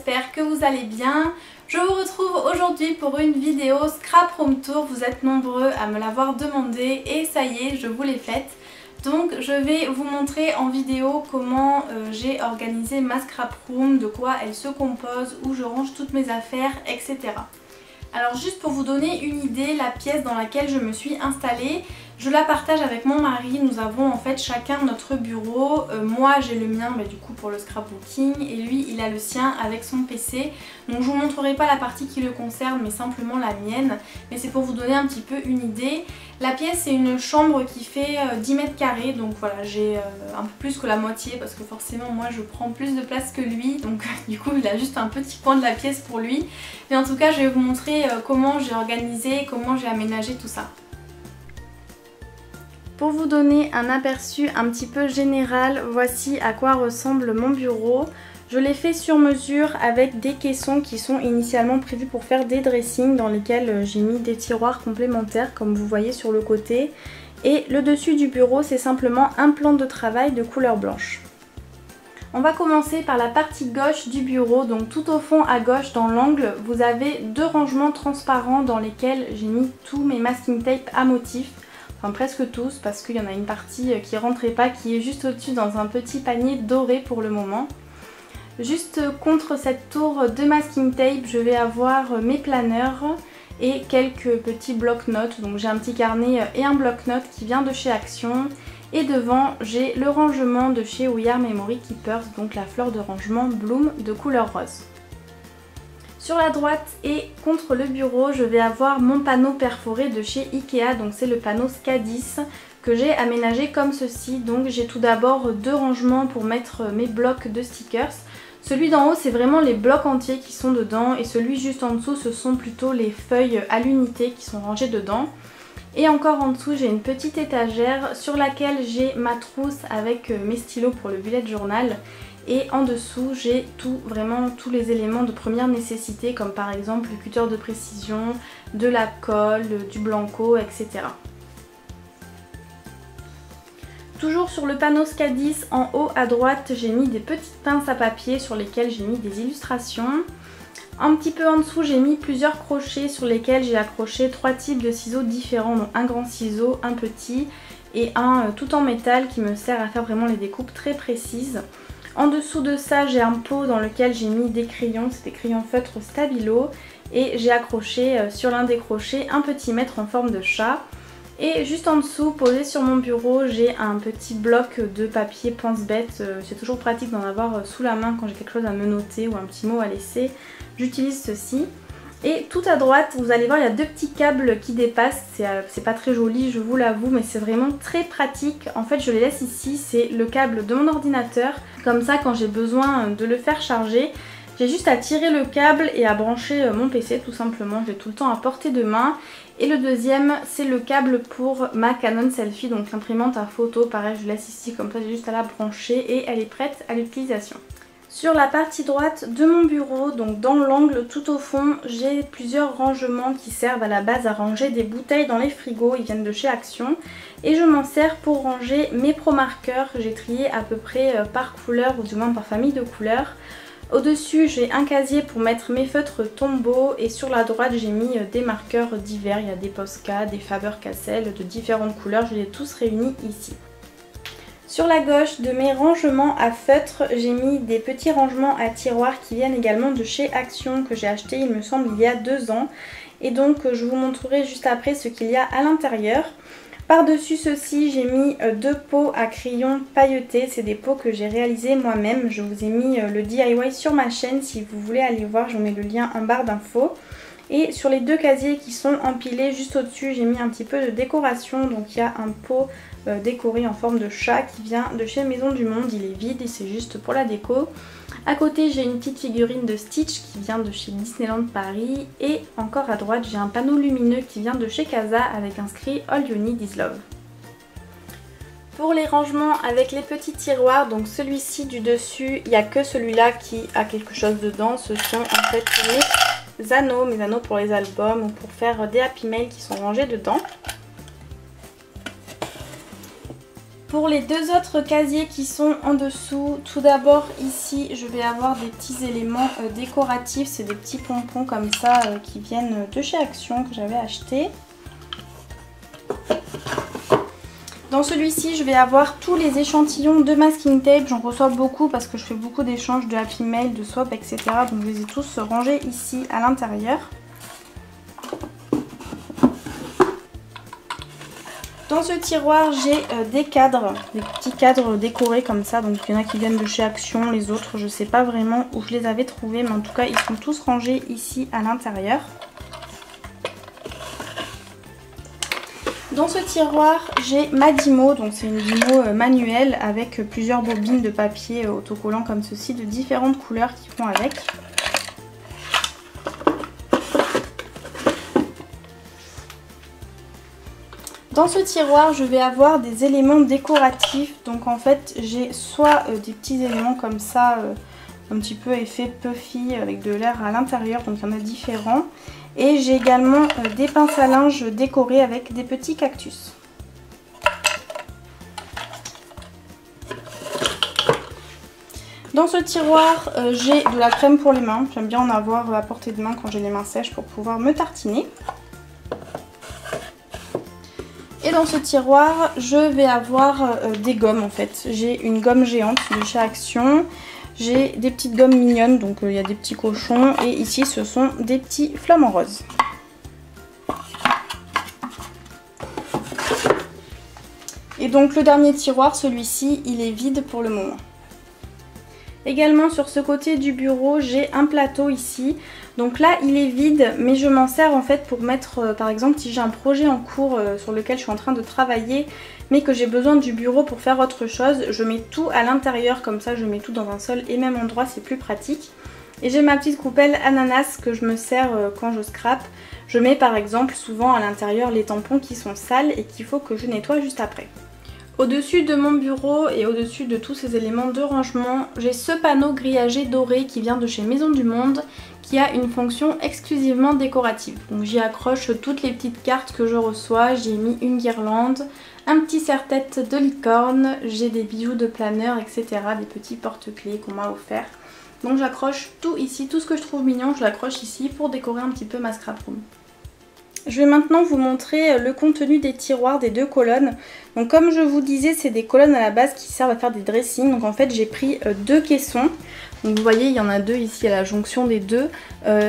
j'espère que vous allez bien. Je vous retrouve aujourd'hui pour une vidéo Scrap Room Tour. Vous êtes nombreux à me l'avoir demandé et ça y est, je vous l'ai faite. Donc je vais vous montrer en vidéo comment j'ai organisé ma Scrap Room, de quoi elle se compose, où je range toutes mes affaires, etc. Alors juste pour vous donner une idée, la pièce dans laquelle je me suis installée, je la partage avec mon mari. Nous avons en fait chacun notre bureau. Moi j'ai le mien du coup pour le scrapbooking et lui il a le sien avec son PC. Donc je vous montrerai pas la partie qui le concerne mais simplement la mienne. Mais c'est pour vous donner un petit peu une idée. La pièce c'est une chambre qui fait 10 mètres carrés. Donc voilà, j'ai un peu plus que la moitié parce que forcément moi je prends plus de place que lui. Donc du coup il a juste un petit coin de la pièce pour lui. Mais en tout cas je vais vous montrer comment j'ai organisé, comment j'ai aménagé tout ça. Pour vous donner un aperçu un petit peu général, voici à quoi ressemble mon bureau. Je l'ai fait sur mesure avec des caissons qui sont initialement prévus pour faire des dressings dans lesquels j'ai mis des tiroirs complémentaires comme vous voyez sur le côté. Et le dessus du bureau c'est simplement un plan de travail de couleur blanche. On va commencer par la partie gauche du bureau, donc tout au fond à gauche dans l'angle, vous avez deux rangements transparents dans lesquels j'ai mis tous mes masking tape à motifs. Enfin presque tous parce qu'il y en a une partie qui rentrait pas, qui est juste au-dessus dans un petit panier doré pour le moment. Juste contre cette tour de masking tape, je vais avoir mes planeurs et quelques petits bloc-notes. Donc j'ai un petit carnet et un bloc-notes qui vient de chez Action. Et devant, j'ai le rangement de chez We Are Memory Keepers, donc la fleur de rangement Bloom de couleur rose. Sur la droite et contre le bureau, je vais avoir mon panneau perforé de chez Ikea, donc c'est le panneau Skadis que j'ai aménagé comme ceci. Donc j'ai tout d'abord deux rangements pour mettre mes blocs de stickers. Celui d'en haut c'est vraiment les blocs entiers qui sont dedans et celui juste en dessous ce sont plutôt les feuilles à l'unité qui sont rangées dedans. Et encore en dessous j'ai une petite étagère sur laquelle j'ai ma trousse avec mes stylos pour le bullet journal. Et en dessous j'ai vraiment tous les éléments de première nécessité comme par exemple le cutter de précision, de la colle, du blanco, etc. Toujours sur le panneau Skadis, en haut à droite j'ai mis des petites pinces à papier sur lesquelles j'ai mis des illustrations. Un petit peu en dessous j'ai mis plusieurs crochets sur lesquels j'ai accroché trois types de ciseaux différents, donc un grand ciseau, un petit et un tout en métal qui me sert à faire vraiment les découpes très précises. En dessous de ça j'ai un pot dans lequel j'ai mis des crayons, c'est des crayons feutre Stabilo et j'ai accroché sur l'un des crochets un petit mètre en forme de chat. Et juste en dessous, posé sur mon bureau, j'ai un petit bloc de papier pense-bête. C'est toujours pratique d'en avoir sous la main quand j'ai quelque chose à me noter ou un petit mot à laisser. J'utilise ceci. Et tout à droite, vous allez voir, il y a deux petits câbles qui dépassent. C'est pas très joli, je vous l'avoue, mais c'est vraiment très pratique. En fait, je les laisse ici. C'est le câble de mon ordinateur. Comme ça, quand j'ai besoin de le faire charger, j'ai juste à tirer le câble et à brancher mon PC tout simplement. J'ai tout le temps à portée de main. Et le deuxième, c'est le câble pour ma Canon Selphy, donc l'imprimante à photo. Pareil, je laisse ici, comme ça j'ai juste à la brancher et elle est prête à l'utilisation. Sur la partie droite de mon bureau, donc dans l'angle tout au fond, j'ai plusieurs rangements qui servent à la base à ranger des bouteilles dans les frigos. Ils viennent de chez Action. Et je m'en sers pour ranger mes pro marqueurs. J'ai trié à peu près par couleur ou du moins par famille de couleurs. Au-dessus, j'ai un casier pour mettre mes feutres Tombow et sur la droite, j'ai mis des marqueurs divers. Il y a des Posca, des Faber-Castell de différentes couleurs. Je les ai tous réunis ici. Sur la gauche de mes rangements à feutre, j'ai mis des petits rangements à tiroirs qui viennent également de chez Action que j'ai acheté il me semble il y a 2 ans. Et donc je vous montrerai juste après ce qu'il y a à l'intérieur. Par-dessus ceci, j'ai mis deux pots à crayons pailletés. C'est des pots que j'ai réalisés moi-même. Je vous ai mis le DIY sur ma chaîne. Si vous voulez aller voir, je vous mets le lien en barre d'infos. Et sur les deux casiers qui sont empilés juste au-dessus, j'ai mis un petit peu de décoration. Donc il y a un pot décoré en forme de chat qui vient de chez Maison du Monde. Il est vide et c'est juste pour la déco. À côté, j'ai une petite figurine de Stitch qui vient de chez Disneyland Paris. Et encore à droite, j'ai un panneau lumineux qui vient de chez Casa avec inscrit All You Need Is Love. Pour les rangements avec les petits tiroirs, donc celui-ci du dessus, il n'y a que celui-là qui a quelque chose dedans. Ce sont en fait mes anneaux pour les albums ou pour faire des Happy Mail qui sont rangés dedans. Pour les deux autres casiers qui sont en dessous, tout d'abord ici je vais avoir des petits éléments décoratifs, c'est des petits pompons comme ça qui viennent de chez Action que j'avais acheté. Dans celui-ci je vais avoir tous les échantillons de masking tape, j'en reçois beaucoup parce que je fais beaucoup d'échanges de Happy Mail, de swap, etc. Donc je les ai tous rangés ici à l'intérieur. Dans ce tiroir, j'ai des cadres, des petits cadres décorés comme ça. Donc il y en a qui viennent de chez Action, les autres je ne sais pas vraiment où je les avais trouvés. Mais en tout cas, ils sont tous rangés ici à l'intérieur. Dans ce tiroir, j'ai ma Dymo. Donc c'est une Dymo manuelle avec plusieurs bobines de papier autocollant comme ceci, de différentes couleurs qui vont avec. Dans ce tiroir, je vais avoir des éléments décoratifs. Donc en fait, j'ai soit des petits éléments comme ça, un petit peu effet puffy avec de l'air à l'intérieur. Donc il y en a différents. Et j'ai également des pinces à linge décorées avec des petits cactus. Dans ce tiroir, j'ai de la crème pour les mains. J'aime bien en avoir à portée de main quand j'ai les mains sèches pour pouvoir me tartiner. Et dans ce tiroir, je vais avoir des gommes en fait. J'ai une gomme géante de chez Action. J'ai des petites gommes mignonnes, donc il y a des petits cochons. Et ici, ce sont des petits flamants roses. Et donc le dernier tiroir, celui-ci, il est vide pour le moment. Également sur ce côté du bureau, j'ai un plateau ici. Donc là il est vide, mais je m'en sers en fait pour mettre par exemple si j'ai un projet en cours sur lequel je suis en train de travailler mais que j'ai besoin du bureau pour faire autre chose, je mets tout à l'intérieur comme ça, je mets tout dans un seul et même endroit, c'est plus pratique. Et j'ai ma petite coupelle ananas que je me sers quand je scrape. Je mets par exemple souvent à l'intérieur les tampons qui sont sales et qu'il faut que je nettoie juste après. Au-dessus de mon bureau et au-dessus de tous ces éléments de rangement, j'ai ce panneau grillagé doré qui vient de chez Maison du Monde qui a une fonction exclusivement décorative. Donc j'y accroche toutes les petites cartes que je reçois, j'y ai mis une guirlande, un petit serre-tête de licorne, j'ai des bijoux de planeur, etc. Des petits porte-clés qu'on m'a offert. Donc j'accroche tout ici, tout ce que je trouve mignon, je l'accroche ici pour décorer un petit peu ma scrap room. Je vais maintenant vous montrer le contenu des tiroirs des deux colonnes. Donc comme je vous disais, c'est des colonnes à la base qui servent à faire des dressings. Donc en fait j'ai pris deux caissons. Donc vous voyez il y en a deux ici à la jonction des deux.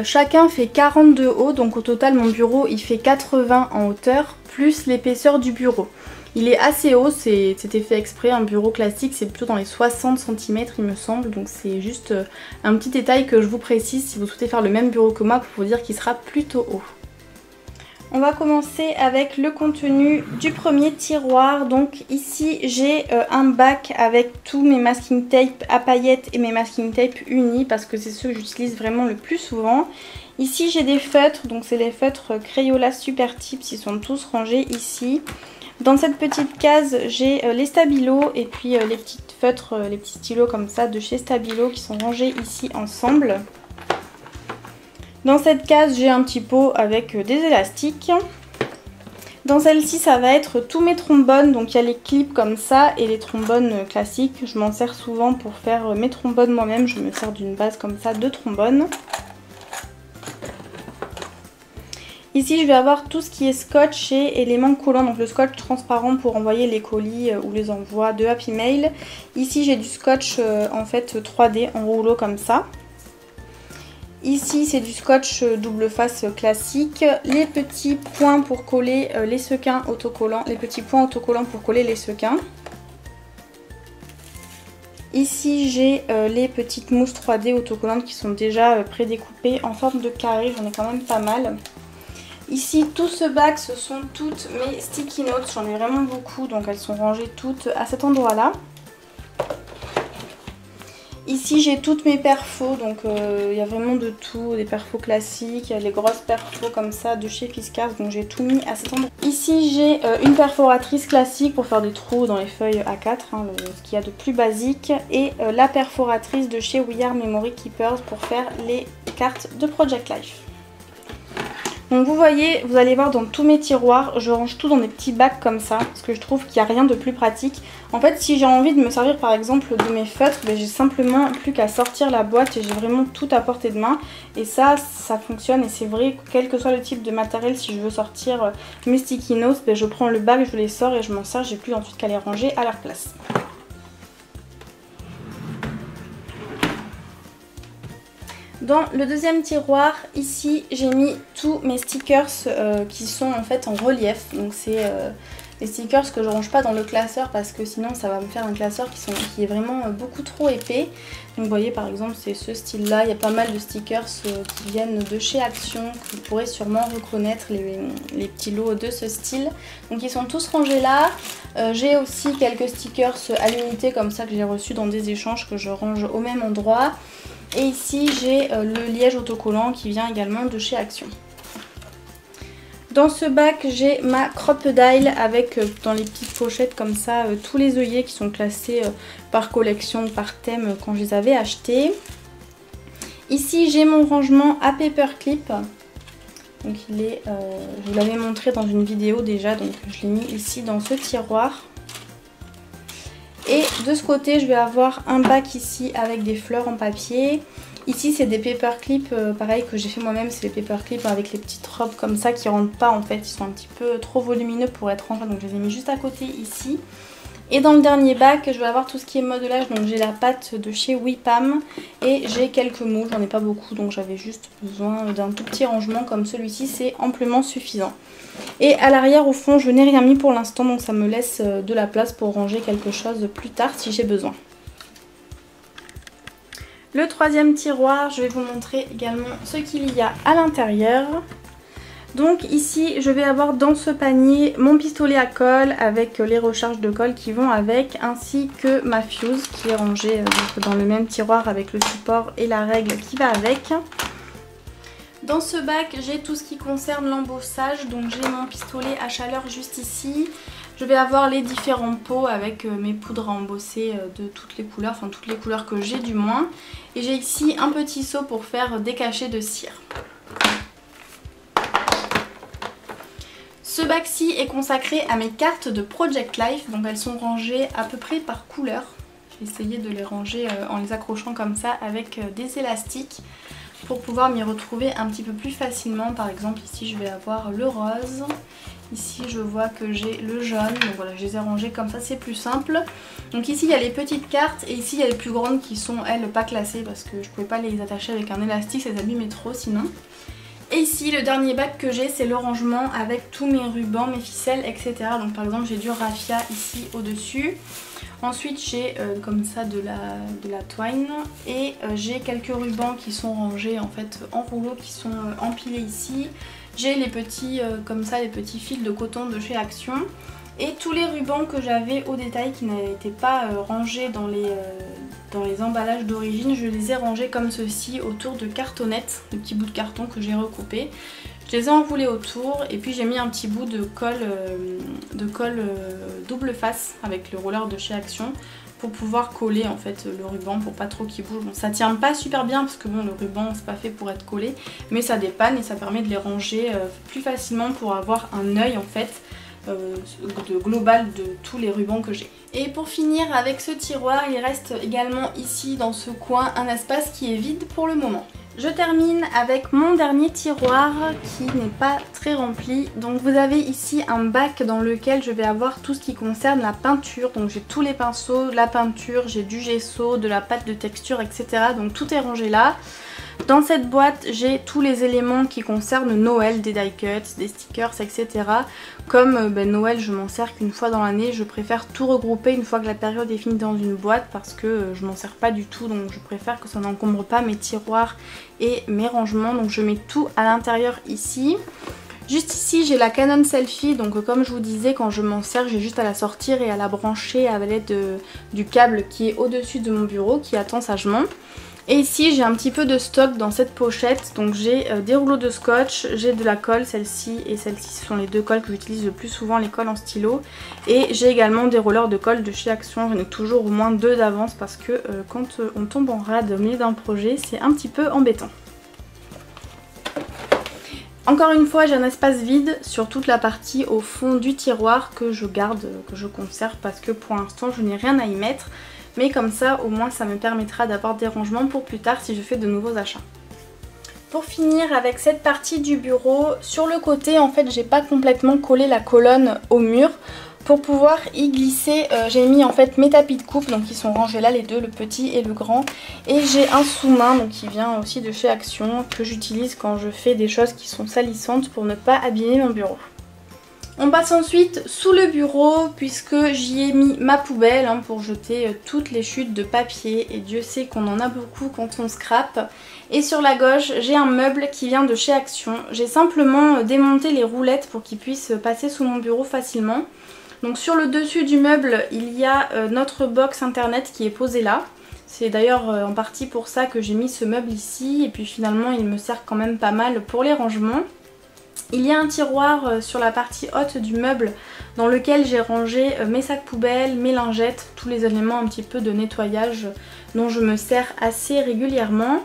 Chacun fait 40 de haut, donc au total mon bureau il fait 80 en hauteur plus l'épaisseur du bureau. Il est assez haut, c'était fait exprès, un bureau classique c'est plutôt dans les 60 cm il me semble. Donc c'est juste un petit détail que je vous précise si vous souhaitez faire le même bureau que moi pour vous dire qu'il sera plutôt haut. On va commencer avec le contenu du premier tiroir. Donc ici j'ai un bac avec tous mes masking tape à paillettes et mes masking tape unis parce que c'est ceux que j'utilise vraiment le plus souvent. Ici j'ai des feutres, donc c'est les feutres Crayola Super Tips, ils sont tous rangés ici. Dans cette petite case j'ai les stabilos et puis les petites feutres, les petits stylos comme ça de chez Stabilo qui sont rangés ici ensemble. Dans cette case, j'ai un petit pot avec des élastiques. Dans celle-ci, ça va être tous mes trombones. Donc il y a les clips comme ça et les trombones classiques. Je m'en sers souvent pour faire mes trombones moi-même. Je me sers d'une base comme ça de trombones. Ici, je vais avoir tout ce qui est scotch et éléments collants. Donc le scotch transparent pour envoyer les colis ou les envois de Happy Mail. Ici, j'ai du scotch en fait 3D en rouleau comme ça. Ici c'est du scotch double face classique, les petits points pour coller les sequins autocollants, les petits points autocollants pour coller les sequins. Ici j'ai les petites mousses 3D autocollantes qui sont déjà prédécoupées en forme de carré, j'en ai quand même pas mal. Ici tout ce bac ce sont toutes mes sticky notes, j'en ai vraiment beaucoup donc elles sont rangées toutes à cet endroit là. Ici j'ai toutes mes perfos, donc il y a vraiment de tout, des perfos classiques, il y a les grosses perfos comme ça de chez Fiskars, donc j'ai tout mis à cet endroit. Ici j'ai une perforatrice classique pour faire des trous dans les feuilles A4, hein, ce qu'il y a de plus basique, et la perforatrice de chez We Are Memory Keepers pour faire les cartes de Project Life. Donc vous voyez, vous allez voir dans tous mes tiroirs, je range tout dans des petits bacs comme ça, parce que je trouve qu'il n'y a rien de plus pratique. En fait, si j'ai envie de me servir par exemple de mes feutres, ben, j'ai simplement plus qu'à sortir la boîte et j'ai vraiment tout à portée de main. Et ça fonctionne et c'est vrai, quel que soit le type de matériel, si je veux sortir mes sticky notes, ben, je prends le bac, je les sors et je m'en sers, j'ai plus ensuite qu'à les ranger à leur place. Dans le deuxième tiroir, ici, j'ai mis tous mes stickers qui sont en fait en relief. Donc c'est les stickers que je range pas dans le classeur parce que sinon ça va me faire un classeur qui est vraiment beaucoup trop épais. Donc vous voyez par exemple c'est ce style là, il y a pas mal de stickers qui viennent de chez Action que vous pourrez sûrement reconnaître les petits lots de ce style. Donc ils sont tous rangés là. J'ai aussi quelques stickers à l'unité comme ça que j'ai reçus dans des échanges que je range au même endroit. Et ici j'ai le liège autocollant qui vient également de chez Action. Dans ce bac j'ai ma Crop-A-Dile avec dans les petites pochettes comme ça tous les œillets qui sont classés par collection, par thème quand je les avais achetés. Ici j'ai mon rangement à paperclip. Donc il est, je vous l'avais montré dans une vidéo déjà, donc je l'ai mis ici dans ce tiroir. Et de ce côté je vais avoir un bac ici avec des fleurs en papier. Ici c'est des paperclips pareil que j'ai fait moi-même, c'est des paperclips avec les petites robes comme ça qui rentrent pas en fait, ils sont un petit peu trop volumineux pour être rangés donc je les ai mis juste à côté ici. Et dans le dernier bac je vais avoir tout ce qui est modelage, donc j'ai la pâte de chez Wipam et j'ai quelques moules, j'en ai pas beaucoup donc j'avais juste besoin d'un tout petit rangement comme celui-ci, c'est amplement suffisant. Et à l'arrière au fond je n'ai rien mis pour l'instant donc ça me laisse de la place pour ranger quelque chose plus tard si j'ai besoin. Le troisième tiroir, je vais vous montrer également ce qu'il y a à l'intérieur. Donc ici je vais avoir dans ce panier mon pistolet à colle avec les recharges de colle qui vont avec, ainsi que ma fuse qui est rangée dans le même tiroir avec le support et la règle qui va avec. Dans ce bac j'ai tout ce qui concerne l'embossage, donc j'ai mon pistolet à chaleur juste ici. Je vais avoir les différents pots avec mes poudres à embosser de toutes les couleurs, enfin toutes les couleurs que j'ai du moins. Et j'ai ici un petit seau pour faire des cachets de cire. Ce bac-ci est consacré à mes cartes de Project Life, donc elles sont rangées à peu près par couleur. J'ai essayé de les ranger en les accrochant comme ça avec des élastiques pour pouvoir m'y retrouver un petit peu plus facilement. Par exemple ici je vais avoir le rose. Ici je vois que j'ai le jaune, donc voilà je les ai rangées comme ça, c'est plus simple. Donc ici il y a les petites cartes et ici il y a les plus grandes qui sont elles pas classées parce que je pouvais pas les attacher avec un élastique, ça les abîmait trop sinon. Et ici le dernier bac que j'ai c'est le rangement avec tous mes rubans, mes ficelles etc. Donc par exemple j'ai du raffia ici au dessus. Ensuite j'ai comme ça de la twine et j'ai quelques rubans qui sont rangés en fait en rouleau qui sont empilés ici. J'ai les petits comme ça, les petits fils de coton de chez Action. Et tous les rubans que j'avais au détail qui n'étaient pas rangés dans les emballages d'origine, je les ai rangés comme ceci autour de cartonnettes, de petits bouts de carton que j'ai recoupés. Je les ai enroulés autour et puis j'ai mis un petit bout de colle double face avec le roller de chez Action pour pouvoir coller en fait le ruban pour pas trop qu'il bouge. Bon, ça tient pas super bien parce que bon, le ruban c'est pas fait pour être collé, mais ça dépanne et ça permet de les ranger plus facilement pour avoir un œil en fait global de tous les rubans que j'ai. Et pour finir avec ce tiroir, il reste également ici dans ce coin un espace qui est vide pour le moment. Je termine avec mon dernier tiroir qui n'est pas très rempli. Donc vous avez ici un bac dans lequel je vais avoir tout ce qui concerne la peinture. Donc j'ai tous les pinceaux, la peinture, j'ai du gesso, de la pâte de texture, etc. Donc tout est rangé là. Dans cette boîte, j'ai tous les éléments qui concernent Noël, des die cuts, des stickers, etc. Comme Noël, je m'en sers qu'une fois dans l'année, je préfère tout regrouper une fois que la période est finie dans une boîte parce que je m'en sers pas du tout, donc je préfère que ça n'encombre pas mes tiroirs et mes rangements. Donc je mets tout à l'intérieur ici. Juste ici j'ai la Canon Selfie, donc comme je vous disais quand je m'en sers j'ai juste à la sortir et à la brancher à l'aide du câble qui est au-dessus de mon bureau qui attend sagement. Et ici j'ai un petit peu de stock dans cette pochette, donc j'ai des rouleaux de scotch, j'ai de la colle, celle-ci et celle-ci, ce sont les deux colles que j'utilise le plus souvent, les colles en stylo. Et j'ai également des rollers de colle de chez Action, j'en ai toujours au moins 2 d'avance parce que quand on tombe en rade au milieu d'un projet c'est un petit peu embêtant. Encore une fois, j'ai un espace vide sur toute la partie au fond du tiroir que je garde, que je conserve parce que pour l'instant je n'ai rien à y mettre. Mais comme ça, au moins ça me permettra d'avoir des rangements pour plus tard si je fais de nouveaux achats. Pour finir avec cette partie du bureau, sur le côté en fait j'ai pas complètement collé la colonne au mur. Pour pouvoir y glisser, j'ai mis en fait mes tapis de coupe, donc ils sont rangés là les deux, le petit et le grand. Et j'ai un sous-main donc qui vient aussi de chez Action que j'utilise quand je fais des choses qui sont salissantes pour ne pas abîmer mon bureau. On passe ensuite sous le bureau puisque j'y ai mis ma poubelle pour jeter toutes les chutes de papier et Dieu sait qu'on en a beaucoup quand on scrape. Et sur la gauche j'ai un meuble qui vient de chez Action. J'ai simplement démonté les roulettes pour qu'il puisse passer sous mon bureau facilement. Donc sur le dessus du meuble il y a notre box internet qui est posée là. C'est d'ailleurs en partie pour ça que j'ai mis ce meuble ici et puis finalement il me sert quand même pas mal pour les rangements. Il y a un tiroir sur la partie haute du meuble dans lequel j'ai rangé mes sacs poubelles, mes lingettes, tous les éléments un petit peu de nettoyage dont je me sers assez régulièrement.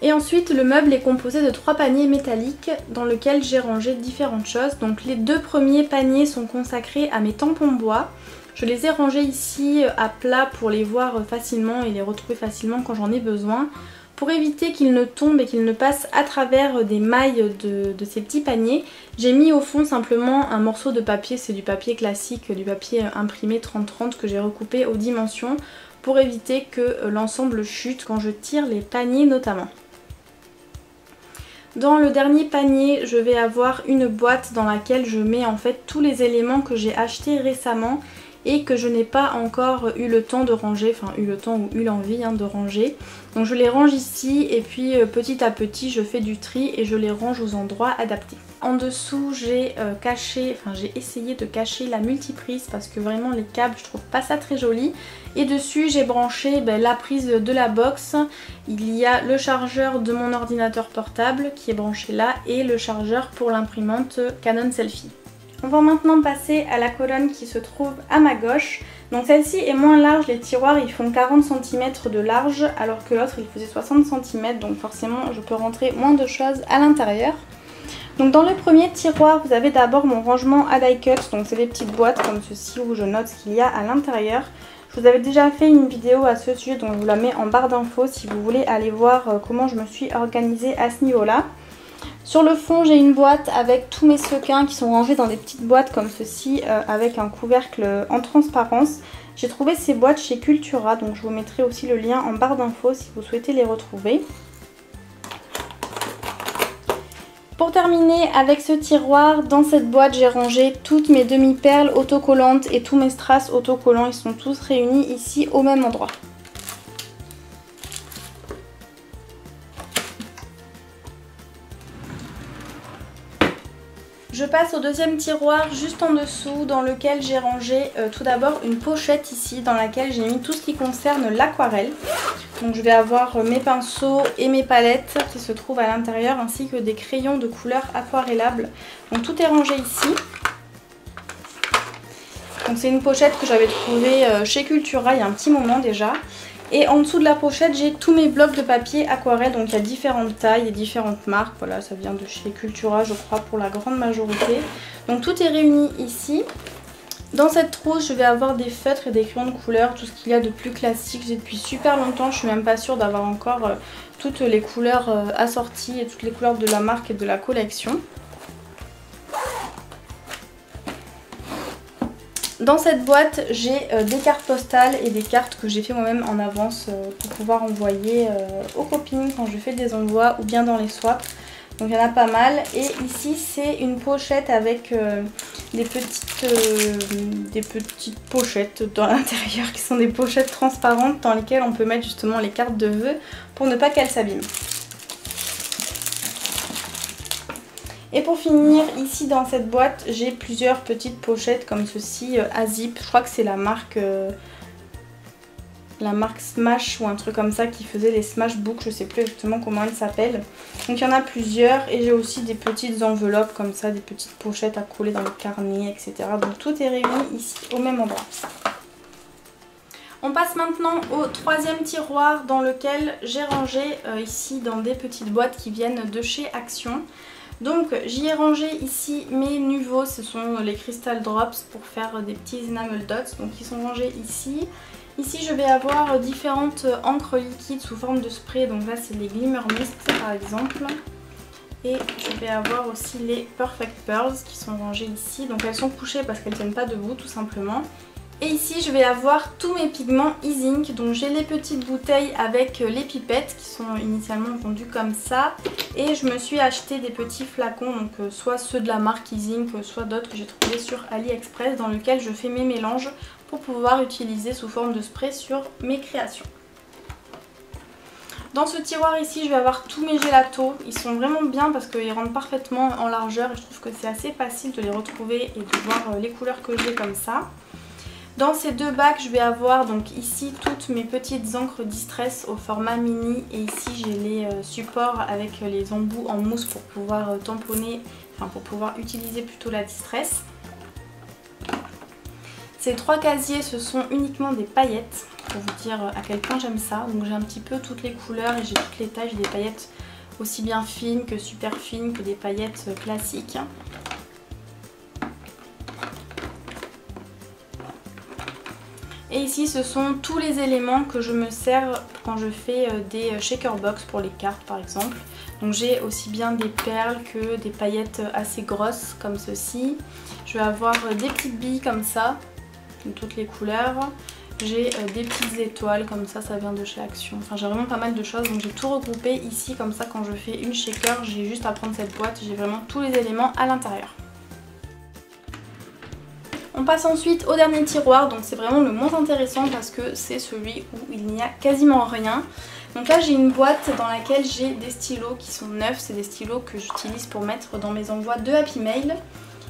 Et ensuite le meuble est composé de 3 paniers métalliques dans lesquels j'ai rangé différentes choses. Donc les 2 premiers paniers sont consacrés à mes tampons bois. Je les ai rangés ici à plat pour les voir facilement et les retrouver facilement quand j'en ai besoin. Pour éviter qu'ils ne tombent et qu'ils ne passent à travers des mailles de ces petits paniers, j'ai mis au fond simplement un morceau de papier, c'est du papier classique, du papier imprimé 30-30 que j'ai recoupé aux dimensions pour éviter que l'ensemble chute quand je tire les paniers notamment. Dans le dernier panier, je vais avoir une boîte dans laquelle je mets en fait tous les éléments que j'ai achetés récemment et que je n'ai pas encore eu le temps de ranger, enfin eu le temps ou eu l'envie de ranger. Donc je les range ici et puis petit à petit je fais du tri et je les range aux endroits adaptés. En dessous j'ai essayé de cacher la multiprise parce que vraiment les câbles je trouve pas ça très joli. Et dessus j'ai branché la prise de la box, il y a le chargeur de mon ordinateur portable qui est branché là et le chargeur pour l'imprimante Canon Selfie. On va maintenant passer à la colonne qui se trouve à ma gauche. Donc celle-ci est moins large, les tiroirs ils font 40 cm de large alors que l'autre il faisait 60 cm donc forcément je peux rentrer moins de choses à l'intérieur. Donc dans le premier tiroir vous avez d'abord mon rangement à die cut, donc c'est des petites boîtes comme ceci où je note ce qu'il y a à l'intérieur. Je vous avais déjà fait une vidéo à ce sujet donc je vous la mets en barre d'infos si vous voulez aller voir comment je me suis organisée à ce niveau-là. Sur le fond j'ai une boîte avec tous mes sequins qui sont rangés dans des petites boîtes comme ceci avec un couvercle en transparence. J'ai trouvé ces boîtes chez Cultura donc je vous mettrai aussi le lien en barre d'infos si vous souhaitez les retrouver. Pour terminer avec ce tiroir, dans cette boîte j'ai rangé toutes mes demi-perles autocollantes et tous mes strass autocollants, ils sont tous réunis ici au même endroit. Je passe au deuxième tiroir juste en dessous dans lequel j'ai rangé tout d'abord une pochette ici dans laquelle j'ai mis tout ce qui concerne l'aquarelle. Donc je vais avoir mes pinceaux et mes palettes qui se trouvent à l'intérieur ainsi que des crayons de couleur aquarellables. Donc tout est rangé ici. Donc c'est une pochette que j'avais trouvée chez Cultura il y a un petit moment déjà. Et en dessous de la pochette j'ai tous mes blocs de papier aquarelle, donc il y a différentes tailles et différentes marques, voilà ça vient de chez Cultura je crois pour la grande majorité. Donc tout est réuni ici. Dans cette trousse je vais avoir des feutres et des crayons de couleur, tout ce qu'il y a de plus classique, j'ai depuis super longtemps, je suis même pas sûre d'avoir encore toutes les couleurs assorties et toutes les couleurs de la marque et de la collection. Dans cette boîte, j'ai des cartes postales et des cartes que j'ai fait moi-même en avance pour pouvoir envoyer aux copines quand je fais des envois ou bien dans les swaps. Donc il y en a pas mal. Et ici, c'est une pochette avec des petites pochettes dans l'intérieur qui sont des pochettes transparentes dans lesquelles on peut mettre justement les cartes de vœux pour ne pas qu'elles s'abîment. Et pour finir, ici dans cette boîte, j'ai plusieurs petites pochettes comme ceci à zip. Je crois que c'est la marque Smash ou un truc comme ça qui faisait les Smash Books. Je sais plus exactement comment elle s'appelle. Donc il y en a plusieurs et j'ai aussi des petites enveloppes comme ça, des petites pochettes à coller dans le carnet, etc. Donc tout est réuni ici au même endroit. On passe maintenant au troisième tiroir dans lequel j'ai rangé ici dans des petites boîtes qui viennent de chez Action. Donc j'y ai rangé ici mes nouveaux, ce sont les Crystal Drops pour faire des petits enamel dots, donc ils sont rangés ici. Ici je vais avoir différentes encres liquides sous forme de spray, donc là c'est les Glimmer Mist par exemple. Et je vais avoir aussi les Perfect Pearls qui sont rangées ici, donc elles sont couchées parce qu'elles ne tiennent pas debout tout simplement. Et ici je vais avoir tous mes pigments Easing, donc j'ai les petites bouteilles avec les pipettes qui sont initialement vendues comme ça. Et je me suis acheté des petits flacons, donc soit ceux de la marque Easing, soit d'autres que j'ai trouvés sur AliExpress, dans lesquels je fais mes mélanges pour pouvoir utiliser sous forme de spray sur mes créations. Dans ce tiroir ici je vais avoir tous mes gélatos, ils sont vraiment bien parce qu'ils rentrent parfaitement en largeur et je trouve que c'est assez facile de les retrouver et de voir les couleurs que j'ai comme ça. Dans ces deux bacs je vais avoir donc ici toutes mes petites encres Distress au format mini et ici j'ai les supports avec les embouts en mousse pour pouvoir tamponner, enfin pour pouvoir utiliser plutôt la Distress. Ces trois casiers ce sont uniquement des paillettes pour vous dire à quel point j'aime ça. Donc j'ai un petit peu toutes les couleurs et j'ai toutes les tailles, j'ai des paillettes aussi bien fines que super fines que des paillettes classiques. Et ici ce sont tous les éléments que je me sers quand je fais des shaker box pour les cartes par exemple. Donc j'ai aussi bien des perles que des paillettes assez grosses comme ceci. Je vais avoir des petites billes comme ça, de toutes les couleurs. J'ai des petites étoiles comme ça vient de chez Action. Enfin j'ai vraiment pas mal de choses, donc j'ai tout regroupé ici comme ça quand je fais une shaker. J'ai juste à prendre cette boîte, j'ai vraiment tous les éléments à l'intérieur. On passe ensuite au dernier tiroir, donc c'est vraiment le moins intéressant parce que c'est celui où il n'y a quasiment rien. Donc là j'ai une boîte dans laquelle j'ai des stylos qui sont neufs, c'est des stylos que j'utilise pour mettre dans mes envois de Happy Mail.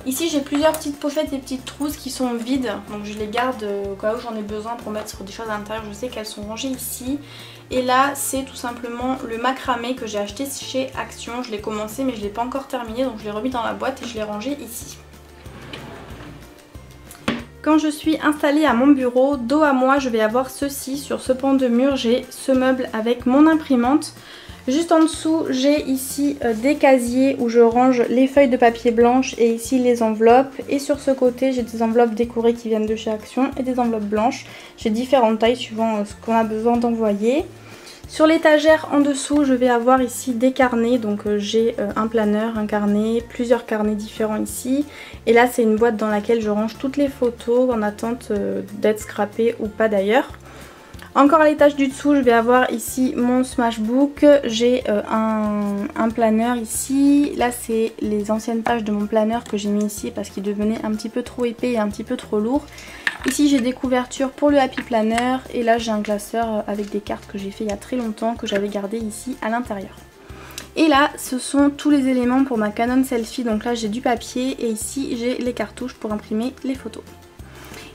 Ici j'ai plusieurs petites pochettes et petites trousses qui sont vides, donc je les garde au cas où j'en ai besoin pour mettre des choses à l'intérieur, je sais qu'elles sont rangées ici. Et là c'est tout simplement le macramé que j'ai acheté chez Action, je l'ai commencé mais je ne l'ai pas encore terminé, donc je l'ai remis dans la boîte et je l'ai rangé ici. Quand je suis installée à mon bureau, dos à moi, je vais avoir ceci. Sur ce pan de mur, j'ai ce meuble avec mon imprimante. Juste en dessous, j'ai ici des casiers où je range les feuilles de papier blanche et ici les enveloppes. Et sur ce côté, j'ai des enveloppes décorées qui viennent de chez Action et des enveloppes blanches. J'ai différentes tailles suivant ce qu'on a besoin d'envoyer. Sur l'étagère en dessous, je vais avoir ici des carnets, donc j'ai un planeur, un carnet, plusieurs carnets différents ici. Et là c'est une boîte dans laquelle je range toutes les photos en attente d'être scrappées ou pas d'ailleurs. Encore à l'étage du dessous, je vais avoir ici mon Smashbook, j'ai un planeur ici. Là c'est les anciennes pages de mon planeur que j'ai mis ici parce qu'il devenait un petit peu trop épais et un petit peu trop lourd. Ici j'ai des couvertures pour le Happy Planner et là j'ai un classeur avec des cartes que j'ai fait il y a très longtemps que j'avais gardé ici à l'intérieur. Et là ce sont tous les éléments pour ma Canon Selfie, donc là j'ai du papier et ici j'ai les cartouches pour imprimer les photos.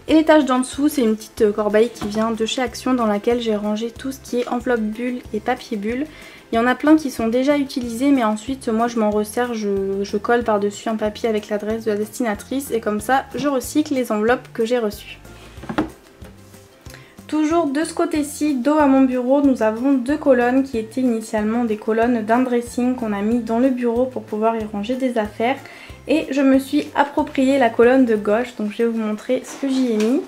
Et l'étage d'en dessous c'est une petite corbeille qui vient de chez Action dans laquelle j'ai rangé tout ce qui est enveloppe bulle et papier bulle. Il y en a plein qui sont déjà utilisés mais ensuite moi je m'en resserre, je colle par dessus un papier avec l'adresse de la destinatrice et comme ça je recycle les enveloppes que j'ai reçues. Toujours de ce côté-ci, dos à mon bureau, nous avons deux colonnes qui étaient initialement des colonnes d'un dressing qu'on a mis dans le bureau pour pouvoir y ranger des affaires. Et je me suis approprié la colonne de gauche, donc je vais vous montrer ce que j'y ai mis.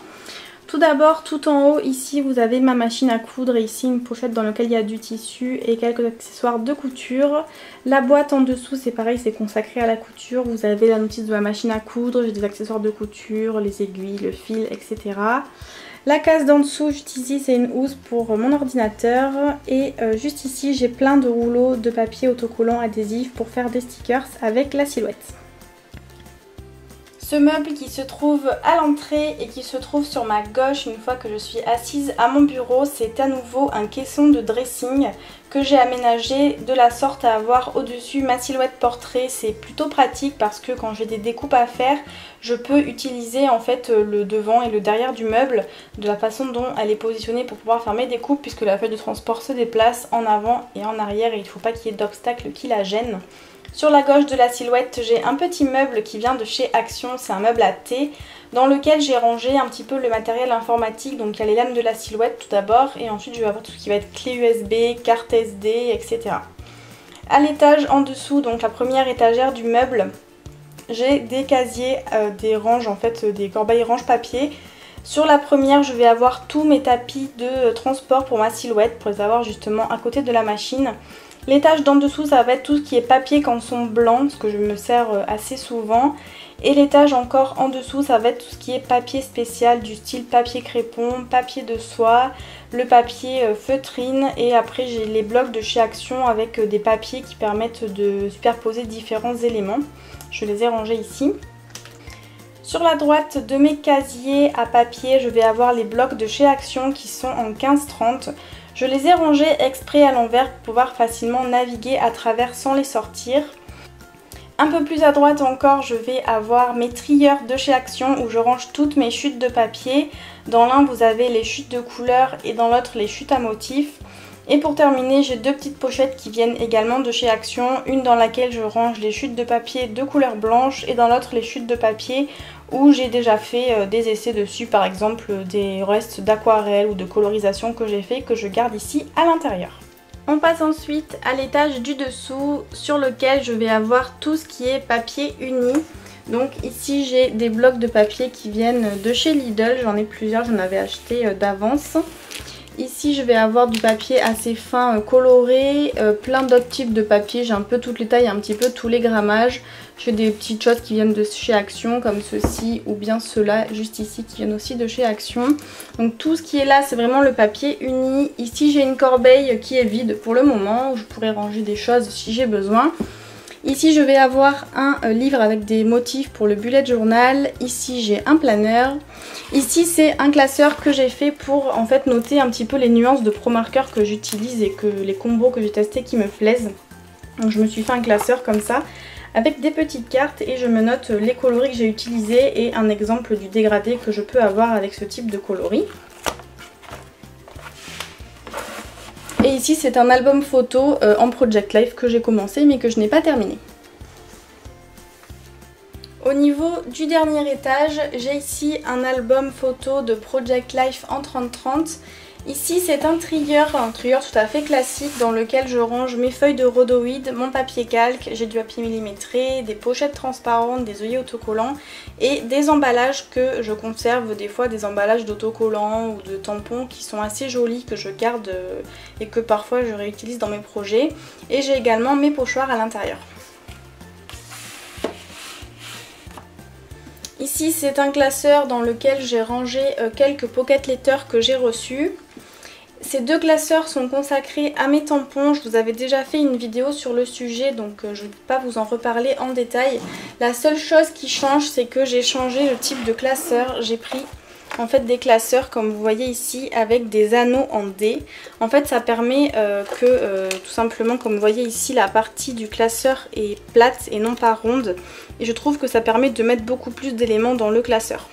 Tout d'abord, tout en haut, ici vous avez ma machine à coudre et ici une pochette dans laquelle il y a du tissu et quelques accessoires de couture. La boîte en dessous, c'est pareil, c'est consacré à la couture. Vous avez la notice de la machine à coudre, j'ai des accessoires de couture, les aiguilles, le fil, etc. La case d'en dessous, juste ici, c'est une housse pour mon ordinateur. Et juste ici, j'ai plein de rouleaux de papier autocollant adhésif pour faire des stickers avec la silhouette. Ce meuble qui se trouve à l'entrée et qui se trouve sur ma gauche une fois que je suis assise à mon bureau, c'est à nouveau un caisson de dressing que j'ai aménagé de la sorte à avoir au-dessus ma silhouette portrait. C'est plutôt pratique parce que quand j'ai des découpes à faire, je peux utiliser en fait le devant et le derrière du meuble de la façon dont elle est positionnée pour pouvoir faire mes découpes puisque la feuille de transport se déplace en avant et en arrière et il ne faut pas qu'il y ait d'obstacles qui la gênent. Sur la gauche de la silhouette, j'ai un petit meuble qui vient de chez Action, c'est un meuble à thé dans lequel j'ai rangé un petit peu le matériel informatique. Donc il y a les lames de la silhouette tout d'abord et ensuite je vais avoir tout ce qui va être clé USB, carte SD, etc. À l'étage en dessous, donc la première étagère du meuble, j'ai des casiers, des ranges en fait, des corbeilles range-papier. Sur la première, je vais avoir tous mes tapis de transport pour ma silhouette, pour les avoir justement à côté de la machine. L'étage d'en dessous, ça va être tout ce qui est papier canson blanc, parce que je me sers assez souvent. Et l'étage encore en dessous, ça va être tout ce qui est papier spécial du style papier crépon, papier de soie, le papier feutrine. Et après, j'ai les blocs de chez Action avec des papiers qui permettent de superposer différents éléments. Je les ai rangés ici. Sur la droite de mes casiers à papier, je vais avoir les blocs de chez Action qui sont en 15-30. Je les ai rangés exprès à l'envers pour pouvoir facilement naviguer à travers sans les sortir. Un peu plus à droite encore, je vais avoir mes trieurs de chez Action où je range toutes mes chutes de papier. Dans l'un, vous avez les chutes de couleurs et dans l'autre, les chutes à motifs. Et pour terminer, j'ai deux petites pochettes qui viennent également de chez Action. Une dans laquelle je range les chutes de papier de couleur blanche et dans l'autre, les chutes de papier où j'ai déjà fait des essais dessus, par exemple des restes d'aquarelle ou de colorisation que j'ai fait, que je garde ici à l'intérieur. On passe ensuite à l'étage du dessous sur lequel je vais avoir tout ce qui est papier uni. Donc ici j'ai des blocs de papier qui viennent de chez Lidl, j'en ai plusieurs, j'en avais acheté d'avance. Ici je vais avoir du papier assez fin coloré, plein d'autres types de papier, j'ai un peu toutes les tailles, un petit peu tous les grammages. J'ai des petites choses qui viennent de chez Action comme ceci ou bien ceux-là juste ici qui viennent aussi de chez Action. Donc tout ce qui est là c'est vraiment le papier uni. Ici j'ai une corbeille qui est vide pour le moment où je pourrais ranger des choses si j'ai besoin. Ici je vais avoir un livre avec des motifs pour le bullet journal. Ici j'ai un planeur. Ici c'est un classeur que j'ai fait pour en fait noter un petit peu les nuances de Pro Marker que j'utilise et que les combos que j'ai testés qui me plaisent. Donc je me suis fait un classeur comme ça avec des petites cartes et je me note les coloris que j'ai utilisés et un exemple du dégradé que je peux avoir avec ce type de coloris. Et ici c'est un album photo en Project Life que j'ai commencé mais que je n'ai pas terminé. Au niveau du dernier étage, j'ai ici un album photo de Project Life en 30-30. Ici c'est un trieur tout à fait classique dans lequel je range mes feuilles de rhodoïde, mon papier calque, j'ai du papier millimétré, des pochettes transparentes, des œillets autocollants et des emballages que je conserve, des fois des emballages d'autocollants ou de tampons qui sont assez jolis que je garde et que parfois je réutilise dans mes projets. Et j'ai également mes pochoirs à l'intérieur. Ici c'est un classeur dans lequel j'ai rangé quelques pocket letters que j'ai reçus. Ces deux classeurs sont consacrés à mes tampons, je vous avais déjà fait une vidéo sur le sujet donc je ne vais pas vous en reparler en détail. La seule chose qui change c'est que j'ai changé le type de classeur, j'ai pris en fait des classeurs comme vous voyez ici avec des anneaux en D. En fait ça permet tout simplement comme vous voyez ici la partie du classeur est plate et non pas ronde et je trouve que ça permet de mettre beaucoup plus d'éléments dans le classeur.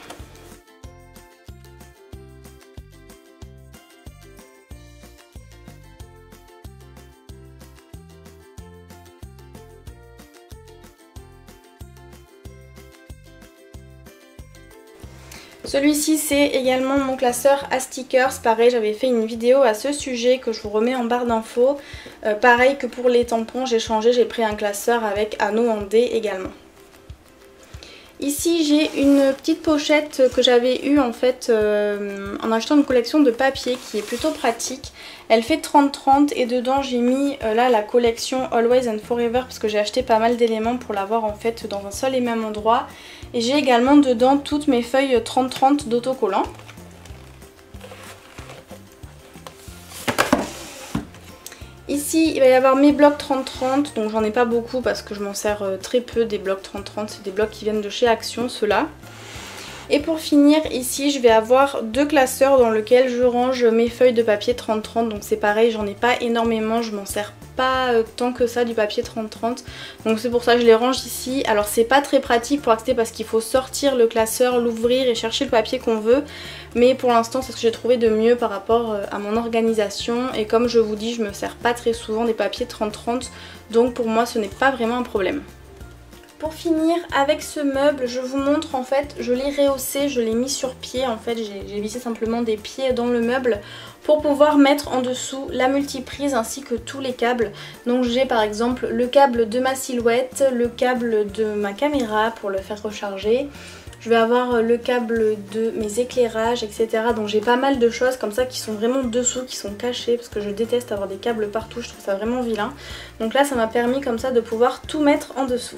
Celui-ci c'est également mon classeur à stickers, pareil j'avais fait une vidéo à ce sujet que je vous remets en barre d'infos. Pareil que pour les tampons j'ai changé, j'ai pris un classeur avec anneaux en D également. Ici j'ai une petite pochette que j'avais eue en fait en achetant une collection de papier qui est plutôt pratique. Elle fait 30-30 et dedans j'ai mis là la collection Always and Forever parce que j'ai acheté pas mal d'éléments pour l'avoir en fait dans un seul et même endroit. Et j'ai également dedans toutes mes feuilles 30-30 d'autocollants. Ici il va y avoir mes blocs 30-30, donc j'en ai pas beaucoup parce que je m'en sers très peu des blocs 30-30, c'est des blocs qui viennent de chez Action ceux-là. Et pour finir ici je vais avoir deux classeurs dans lesquels je range mes feuilles de papier 30-30, donc c'est pareil j'en ai pas énormément, je m'en sers pas tant que ça du papier 30-30, donc c'est pour ça que je les range ici. Alors c'est pas très pratique pour accéder parce qu'il faut sortir le classeur, l'ouvrir et chercher le papier qu'on veut, mais pour l'instant c'est ce que j'ai trouvé de mieux par rapport à mon organisation et comme je vous dis je me sers pas très souvent des papiers 30-30, donc pour moi ce n'est pas vraiment un problème. Pour finir avec ce meuble, je vous montre en fait, je l'ai rehaussé, je l'ai mis sur pied. En fait j'ai vissé simplement des pieds dans le meuble pour pouvoir mettre en dessous la multiprise ainsi que tous les câbles. Donc j'ai par exemple le câble de ma silhouette, le câble de ma caméra pour le faire recharger. Je vais avoir le câble de mes éclairages, etc. Donc j'ai pas mal de choses comme ça qui sont vraiment dessous, qui sont cachées, parce que je déteste avoir des câbles partout, je trouve ça vraiment vilain. Donc là ça m'a permis comme ça de pouvoir tout mettre en dessous.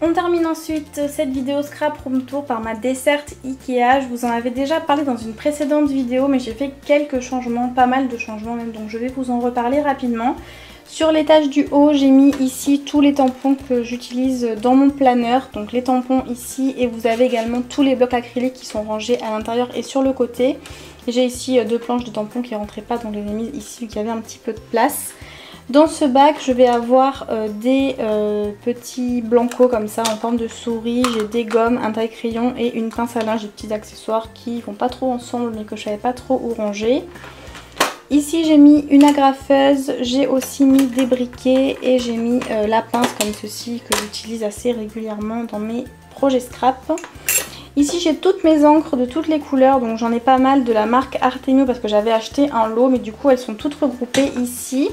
On termine ensuite cette vidéo scrap room tour par ma desserte Ikea. Je vous en avais déjà parlé dans une précédente vidéo, mais j'ai fait quelques changements, pas mal de changements même, donc je vais vous en reparler rapidement. Sur l'étage du haut, j'ai mis ici tous les tampons que j'utilise dans mon planeur, donc les tampons ici, et vous avez également tous les blocs acryliques qui sont rangés à l'intérieur et sur le côté. J'ai ici deux planches de tampons qui ne rentraient pas, donc je les ai mises ici vu qu'il y avait un petit peu de place. Dans ce bac, je vais avoir des petits blancos comme ça en forme de souris. J'ai des gommes, un taille-crayon et une pince à linge, des petits accessoires qui vont pas trop ensemble mais que je savais pas trop où ranger. Ici j'ai mis une agrafeuse, j'ai aussi mis des briquets et j'ai mis la pince comme ceci que j'utilise assez régulièrement dans mes projets scrap. Ici j'ai toutes mes encres de toutes les couleurs, donc j'en ai pas mal de la marque Artemio parce que j'avais acheté un lot, mais du coup elles sont toutes regroupées ici.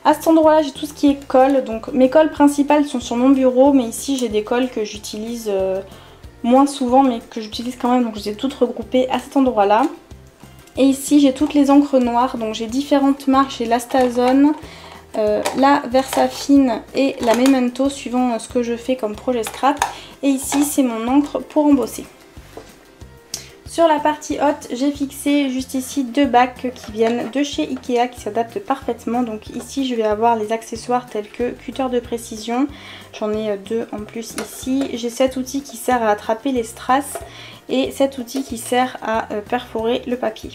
À cet endroit là j'ai tout ce qui est colle, donc mes colles principales sont sur mon bureau, mais ici j'ai des colles que j'utilise moins souvent mais que j'utilise quand même, donc je les ai toutes regroupées à cet endroit là. Et ici j'ai toutes les encres noires, donc j'ai différentes marques, j'ai la Stazone, la Versafine et la Memento suivant ce que je fais comme projet scrap. Et ici c'est mon encre pour embosser. Sur la partie haute, j'ai fixé juste ici deux bacs qui viennent de chez Ikea qui s'adaptent parfaitement. Donc ici je vais avoir les accessoires tels que cutter de précision, j'en ai deux en plus ici. J'ai cet outil qui sert à attraper les strass et cet outil qui sert à perforer le papier.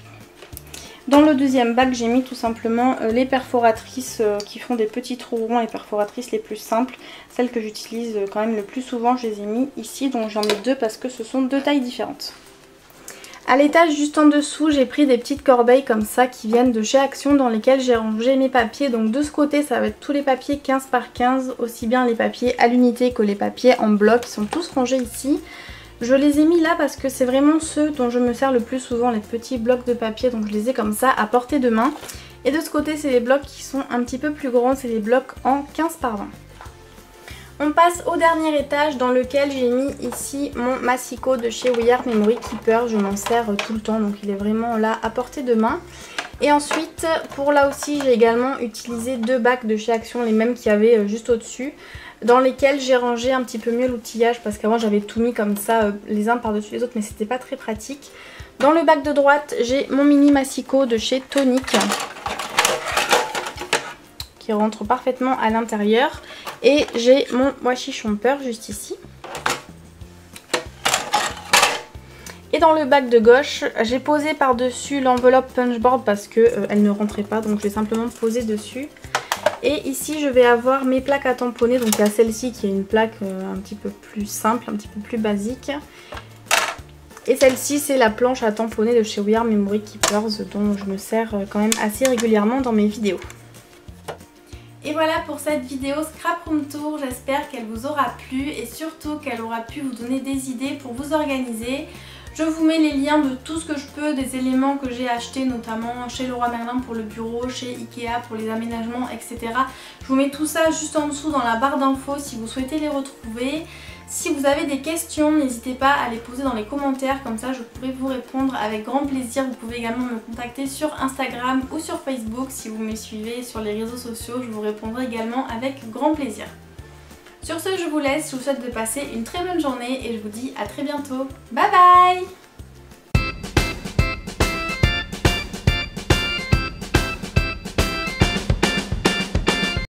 Dans le deuxième bac, j'ai mis tout simplement les perforatrices qui font des petits trous ronds, les perforatrices les plus simples. Celles que j'utilise quand même le plus souvent, je les ai mis ici. Donc j'en ai deux parce que ce sont deux tailles différentes. À l'étage juste en dessous, j'ai pris des petites corbeilles comme ça qui viennent de chez Action dans lesquelles j'ai rangé mes papiers. Donc de ce côté, ça va être tous les papiers 15 par 15, aussi bien les papiers à l'unité que les papiers en bloc. Ils sont tous rangés ici. Je les ai mis là parce que c'est vraiment ceux dont je me sers le plus souvent, les petits blocs de papier. Donc je les ai comme ça à portée de main. Et de ce côté, c'est les blocs qui sont un petit peu plus grands, c'est les blocs en 15 par 20. On passe au dernier étage dans lequel j'ai mis ici mon massicot de chez We Are Memory Keeper. Je m'en sers tout le temps, donc il est vraiment là à portée de main. Et ensuite, pour là aussi, j'ai également utilisé deux bacs de chez Action, les mêmes qu'il y avait juste au-dessus, dans lesquels j'ai rangé un petit peu mieux l'outillage parce qu'avant j'avais tout mis comme ça les uns par-dessus les autres, mais c'était pas très pratique. Dans le bac de droite, j'ai mon mini massicot de chez Tonic qui rentre parfaitement à l'intérieur. Et j'ai mon washi chomper juste ici. Et dans le bac de gauche, j'ai posé par-dessus l'enveloppe punchboard parce qu'elle ne rentrait pas. Donc je vais simplement poser dessus. Et ici je vais avoir mes plaques à tamponner. Donc il y a celle-ci qui est une plaque un petit peu plus simple, un petit peu plus basique. Et celle-ci c'est la planche à tamponner de chez We Are Memory Keepers dont je me sers quand même assez régulièrement dans mes vidéos. Et voilà pour cette vidéo Scrap Room Tour, j'espère qu'elle vous aura plu et surtout qu'elle aura pu vous donner des idées pour vous organiser. Je vous mets les liens de tout ce que je peux, des éléments que j'ai achetés notamment chez Leroy Merlin pour le bureau, chez Ikea pour les aménagements, etc. Je vous mets tout ça juste en dessous dans la barre d'infos si vous souhaitez les retrouver. Si vous avez des questions, n'hésitez pas à les poser dans les commentaires, comme ça je pourrai vous répondre avec grand plaisir. Vous pouvez également me contacter sur Instagram ou sur Facebook. Si vous me suivez sur les réseaux sociaux, je vous répondrai également avec grand plaisir. Sur ce, je vous laisse, je vous souhaite de passer une très bonne journée et je vous dis à très bientôt. Bye bye!